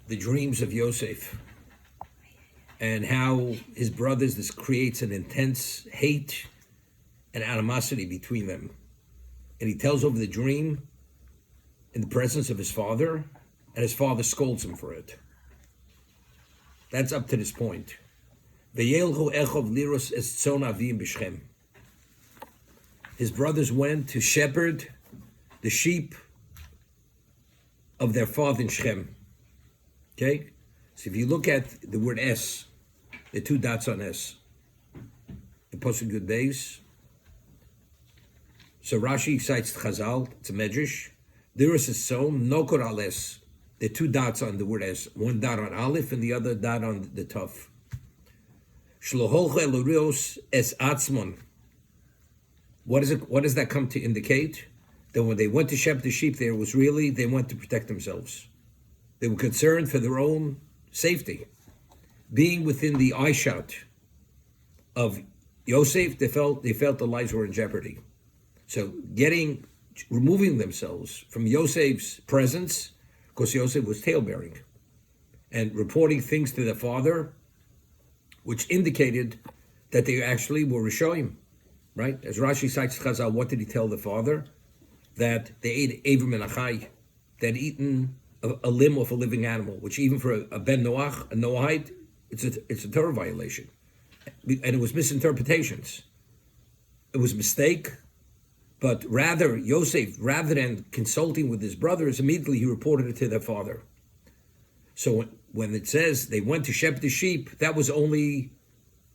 the dreams of Yosef and how his brothers, this creates an intense hate and animosity between them. And he tells over the dream in the presence of his father, and his father scolds him for it. That's up to this point. His brothers went to shepherd the sheep of their father in Shechem. Okay? So if you look at the word S, the two dots on S, the Pasuk Yud Beis. So Rashi cites Chazal, it's a medrash. There is a son, Nokor Ales, the two dots on the word S, one dot on Aleph and the other dot on the Tuf. Shloholcha Elurios es Atzmon. What does that come to indicate? That when they went to shepherd the sheep there, was really, they went to protect themselves. They were concerned for their own safety. Being within the eye shot of Yosef, they felt their lives were in jeopardy. So removing themselves from Yosef's presence, because Yosef was tailbearing, and reporting things to their father, which indicated that they actually were Rishoyim, right? As Rashi cites Chazal, what did he tell the father? That they ate Avim and Achai, they had eaten a limb of a living animal, which even for a Ben Noach, a Noahite, it's a Torah violation. And it was misinterpretations. It was a mistake, but Yosef, rather than consulting with his brothers, immediately he reported it to their father. So when it says they went to shepherd the sheep, that was only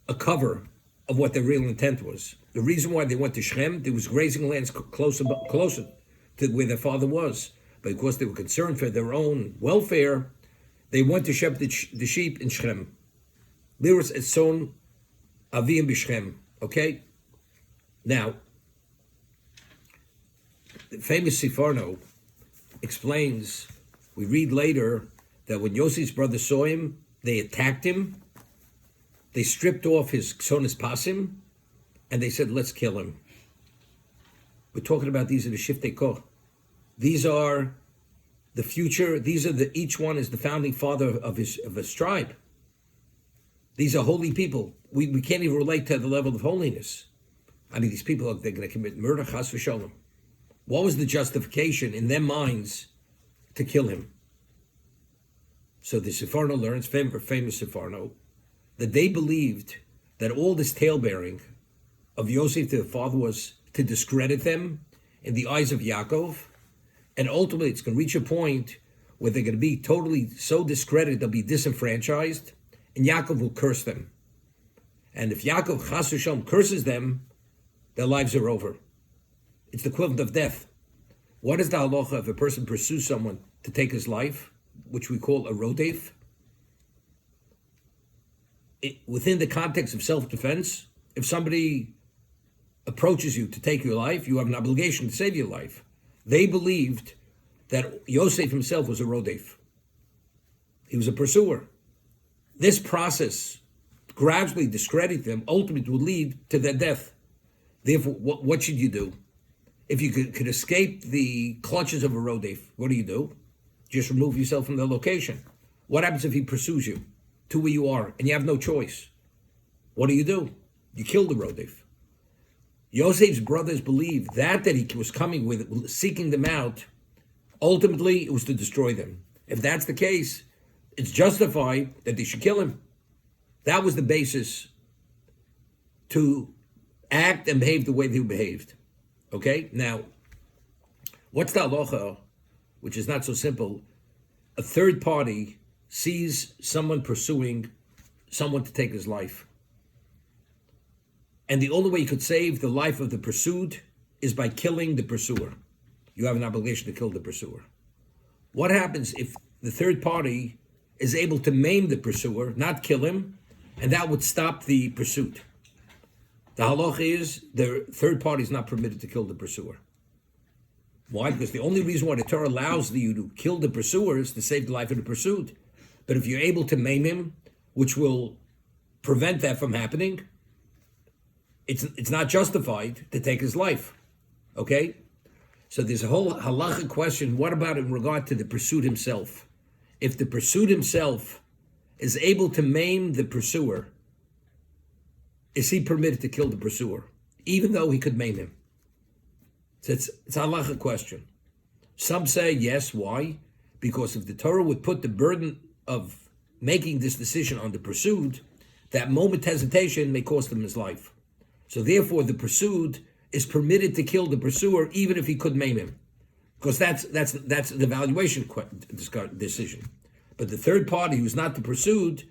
a cover of what their real intent was. The reason why they went to Shechem, there was grazing lands closer to where their father was. But because they were concerned for their own welfare, they went to shepherd the sheep in Shechem. Liras et son avim b'Shechem. Okay? Now, the famous Sifarno explains, we read later, that when Yosef's brothers saw him, they attacked him, they stripped off his ksonis pasim, and they said, let's kill him. We're talking about these are the Shiftei Koch. These are the future, each one is the founding father of his tribe. These are holy people. We can't even relate to the level of holiness. I mean, these people, they're going to commit murder, chas v'sholem. What was the justification in their minds to kill him? So the Sifarno learns, famous Sifarno, that they believed that all this talebearing of Yosef to the father was to discredit them in the eyes of Yaakov, and ultimately it's going to reach a point where they're going to be totally so discredited, they'll be disenfranchised, and Yaakov will curse them. And if Yaakov chas v'sholem curses them, their lives are over. It's the equivalent of death. What is the halacha if a person pursues someone to take his life, which we call a rodef? Within the context of self-defense, if somebody approaches you to take your life, you have an obligation to save your life. They believed that Yosef himself was a rodef. He was a pursuer. This process gradually discredited them, ultimately would lead to their death. Therefore, what should you do? If you could escape the clutches of a rodef, what do? Just remove yourself from the location. What happens if he pursues you to where you are and you have no choice? What do? You kill the rodef. Yosef's brothers believed that he was coming with, seeking them out, ultimately it was to destroy them. If that's the case, it's justified that they should kill him. That was the basis to act and behave the way they behaved. Okay? Now, what's the halacha, which is not so simple? A third party sees someone pursuing someone to take his life. And the only way you could save the life of the pursued is by killing the pursuer. You have an obligation to kill the pursuer. What happens if the third party is able to maim the pursuer, not kill him, and that would stop the pursuit? The halacha is the third party is not permitted to kill the pursuer. Why? Because the only reason why the Torah allows you to kill the pursuer is to save the life of the pursued. But if you're able to maim him, which will prevent that from happening, it's not justified to take his life. Okay? So there's a whole halachic question. What about in regard to the pursued himself? if the pursued himself is able to maim the pursuer, is he permitted to kill the pursuer, even though he could maim him? So it's a halacha question. Some say yes. Why? Because if the Torah would put the burden of making this decision on the pursued, that moment hesitation may cost him his life. So therefore, the pursued is permitted to kill the pursuer, even if he could maim him, because that's the valuation decision. But the third party, who's not the pursued,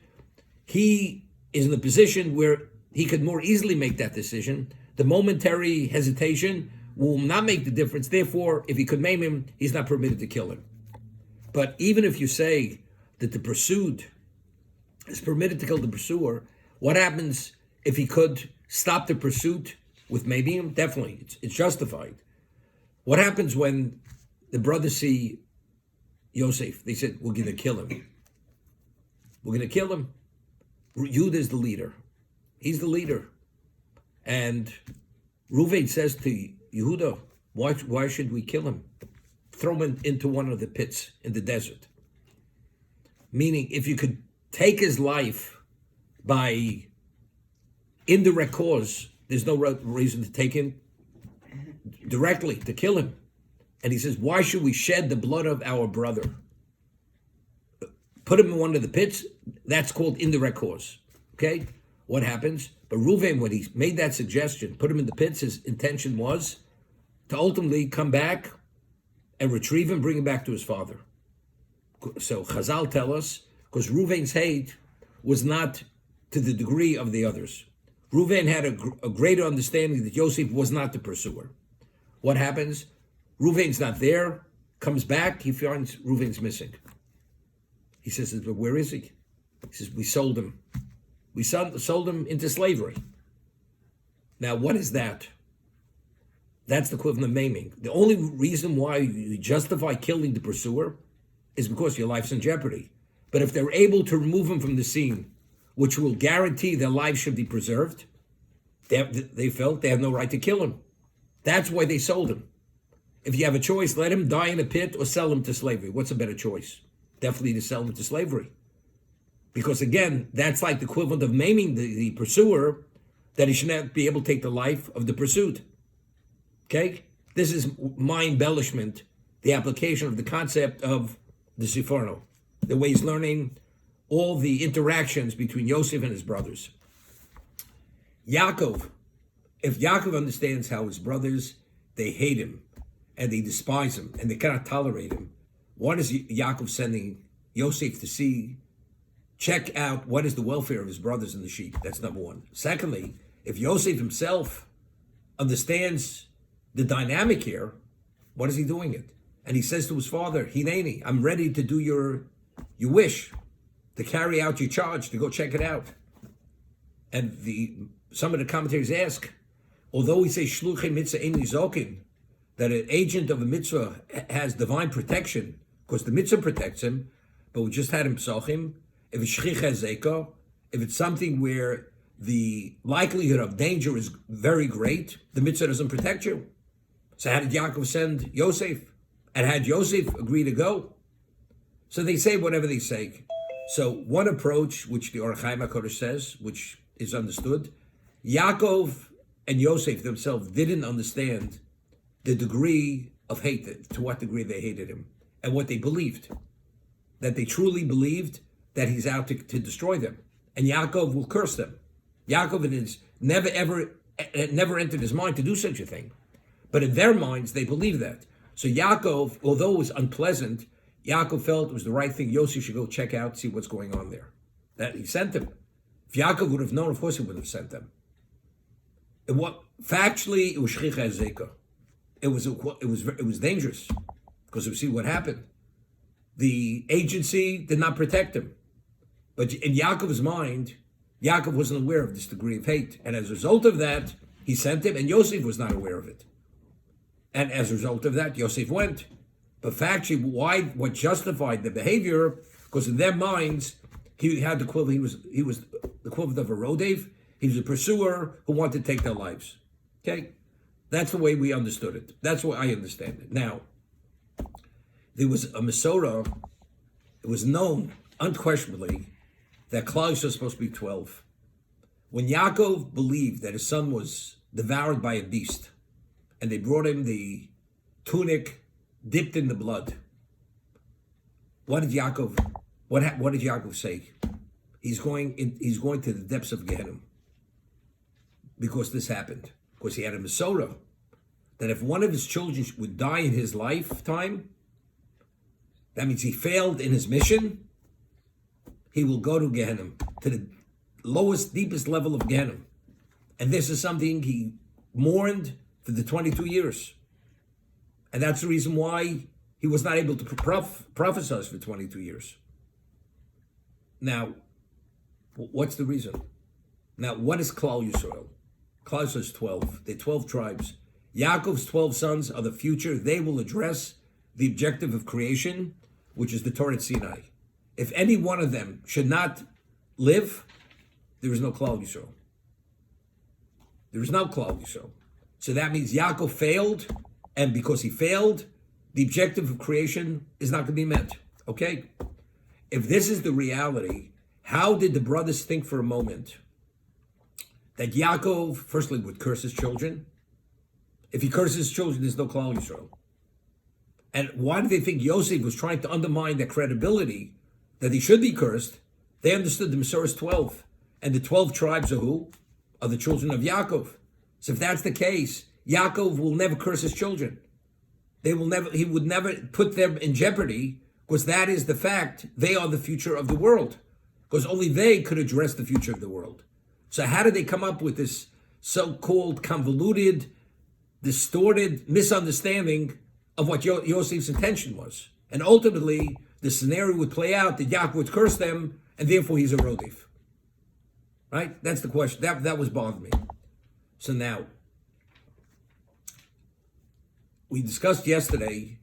he is in a position where he could more easily make that decision. The momentary hesitation will not make the difference. Therefore, if he could maim him, he's not permitted to kill him. But even if you say that the pursued is permitted to kill the pursuer, what happens if he could stop the pursuit with maiming him? Definitely, it's justified. What happens when the brothers see Yosef? They said, we're going to kill him. We're going to kill him. Yehuda is the leader. He's the leader. And Reuven says to Yehuda, why should we kill him? Throw him into one of the pits in the desert. Meaning, if you could take his life by indirect cause, there's no reason to take him directly, to kill him. And he says, why should we shed the blood of our brother? Put him in one of the pits, that's called indirect cause. Okay? What happens? But Reuven, when he made that suggestion, put him in the pits, his intention was to ultimately come back and retrieve him, bring him back to his father. So Chazal tell us, because Reuven's hate was not to the degree of the others. Reuven had a greater understanding that Yosef was not the pursuer. What happens? Reuven's not there, comes back, he finds Reuven's missing. He says, but where is he? He says, we sold him. We sold him into slavery. Now, what is that? That's the equivalent of maiming. The only reason why you justify killing the pursuer is because your life's in jeopardy. But if they're able to remove him from the scene, which will guarantee their lives should be preserved, they felt they had no right to kill him. That's why they sold him. If you have a choice, let him die in a pit or sell him to slavery. What's a better choice? Definitely to sell him to slavery. Because again, that's like the equivalent of maiming the pursuer, that he should not be able to take the life of the pursued. Okay? This is my embellishment, the application of the concept of the Siforno, the way he's learning all the interactions between Yosef and his brothers. Yaakov, if Yaakov understands how his brothers, they hate him and they despise him and they cannot tolerate him, what is Yaakov sending Yosef to see, check out what is the welfare of his brothers and the sheep? That's number one. Secondly, if Yosef himself understands the dynamic here, what is he doing it? And he says to his father, Hineni, I'm ready to do your wish, to carry out your charge, to go check it out. And some of the commentators ask, although we say Shluchei Mitzvah Ein Nizokin, that an agent of a mitzvah has divine protection, because the mitzvah protects him, but we just had him psochim, if it's Shchicha Zeka, if it's something where the likelihood of danger is very great, the mitzvah doesn't protect you. So how did Yaakov send Yosef? And had Yosef agree to go? So they say whatever they say. So one approach, which the Or HaChaim HaKadosh says, which is understood, Yaakov and Yosef themselves didn't understand the degree of hate, to what degree they hated him, and what they believed. That they truly believed that he's out to destroy them. And Yaakov will curse them. Yaakov never entered his mind to do such a thing. But in their minds, they believe that. So Yaakov, although it was unpleasant, Yaakov felt it was the right thing. Yosef should go check out, see what's going on there. That he sent him. If Yaakov would have known, of course he would have sent them. Factually, it was Shchicha Zeka. It was dangerous, because we see what happened. The agency did not protect him. But in Yaakov's mind, Yaakov wasn't aware of this degree of hate. And as a result of that, he sent him, and Yosef was not aware of it. And as a result of that, Yosef went. But factually, what justified the behavior? Because in their minds, he had the equivalent. He was the equivalent of a rodev. He was a pursuer who wanted to take their lives. Okay, that's the way we understood it. That's why I understand it. Now, there was a Masorah it was known unquestionably that Klal Yisrael was supposed to be 12. When Yaakov believed that his son was devoured by a beast, and they brought him the tunic dipped in the blood, what did Yaakov say? He's going to the depths of Gehenna because this happened. Because he had a Masorah that if one of his children would die in his lifetime, that means he failed in his mission, he will go to Gehenna, to the lowest, deepest level of Gehenna. And this is something he mourned for the 22 years. And that's the reason why he was not able to prophesy for 22 years. Now, what's the reason? Now, what is Klal Yisrael? Klal Yisrael is 12. They're 12 tribes. Yaakov's 12 sons are the future. They will address the objective of creation, which is the Torah at Sinai. If any one of them should not live, there is no Klal Yisrael. There is no Klal Yisrael. So that means Yaakov failed, and because he failed, the objective of creation is not going to be met. Okay? If this is the reality, how did the brothers think for a moment that Yaakov, firstly, would curse his children? If he curses his children, there's no Klal Yisrael. And why did they think Yosef was trying to undermine their credibility that he should be cursed? They understood the Masorah is 12. And the 12 tribes are who? Are the children of Yaakov. So if that's the case, Yaakov will never curse his children. He would never put them in jeopardy, because that is the fact. They are the future of the world. Because only they could address the future of the world. So how did they come up with this so-called convoluted, distorted misunderstanding of what Yosef's intention was? And ultimately, the scenario would play out that Yaakov would curse them, and therefore he's a Rodef. Right? That's the question. That was bothering me. So now, we discussed yesterday,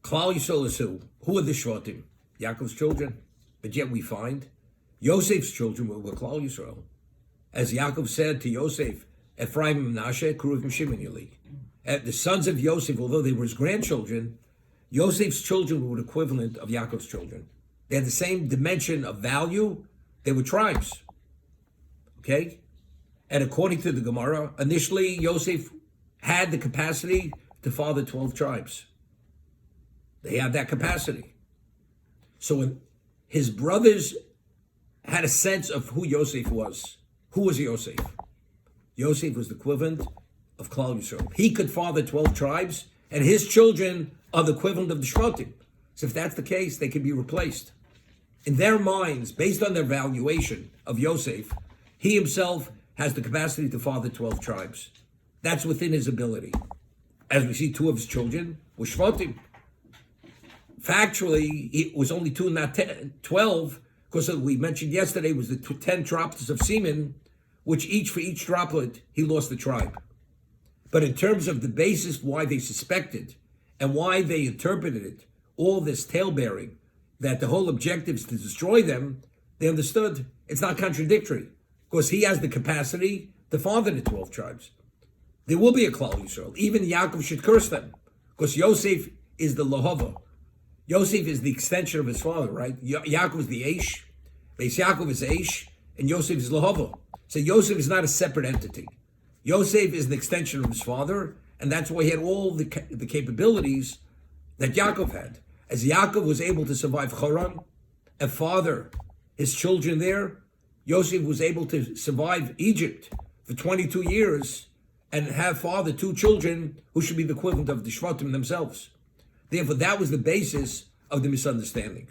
Klal Yisrael is who? Who are the Shvatim? Yaakov's children. But yet we find Yosef's children were Klal Yisrael. As Yaakov said to Yosef, Ephraim and Menashe, Kruv and Shimon Yali. The sons of Yosef, although they were his grandchildren, Yosef's children were the equivalent of Yaakov's children. They had the same dimension of value. They were tribes. Okay? And according to the Gemara, initially Yosef had the capacity to father 12 tribes. They had that capacity. So when his brothers had a sense of who Yosef was, who was Yosef? Yosef was the equivalent of Klal Yisrael. He could father 12 tribes, and his children are the equivalent of the Shvatim. So if that's the case, they can be replaced. In their minds, based on their valuation of Yosef, he himself has the capacity to father 12 tribes. That's within his ability. As we see, 2 of his children were Shvatim. Factually, it was only 2, not 12, because we mentioned yesterday was the 10 droplets of semen, which for each droplet, he lost the tribe. But in terms of the basis why they suspected and why they interpreted it, all this tale-bearing, that the whole objective is to destroy them, they understood it's not contradictory, because he has the capacity to father the 12 tribes. There will be a Klal Yisrael. Even Yaakov should curse them, because Yosef is the Lohava. Yosef is the extension of his father, right? Yaakov is the Aish, Beis Yaakov is Aish, and Yosef is Lohava. So Yosef is not a separate entity. Yosef is an extension of his father, and that's why he had all the capabilities that Yaakov had. As Yaakov was able to survive Haran and father his children there, Yosef was able to survive Egypt for 22 years and have father 2 children who should be the equivalent of the Shvatim themselves. Therefore, that was the basis of the misunderstanding.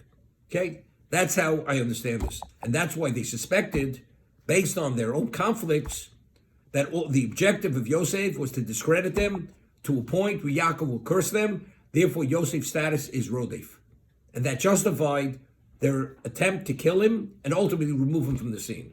Okay? That's how I understand this. And that's why they suspected, based on their own conflicts, that the objective of Yosef was to discredit them to a point where Yaakov will curse them. Therefore, Yosef's status is Rodef. And that justified their attempt to kill him and ultimately remove him from the scene.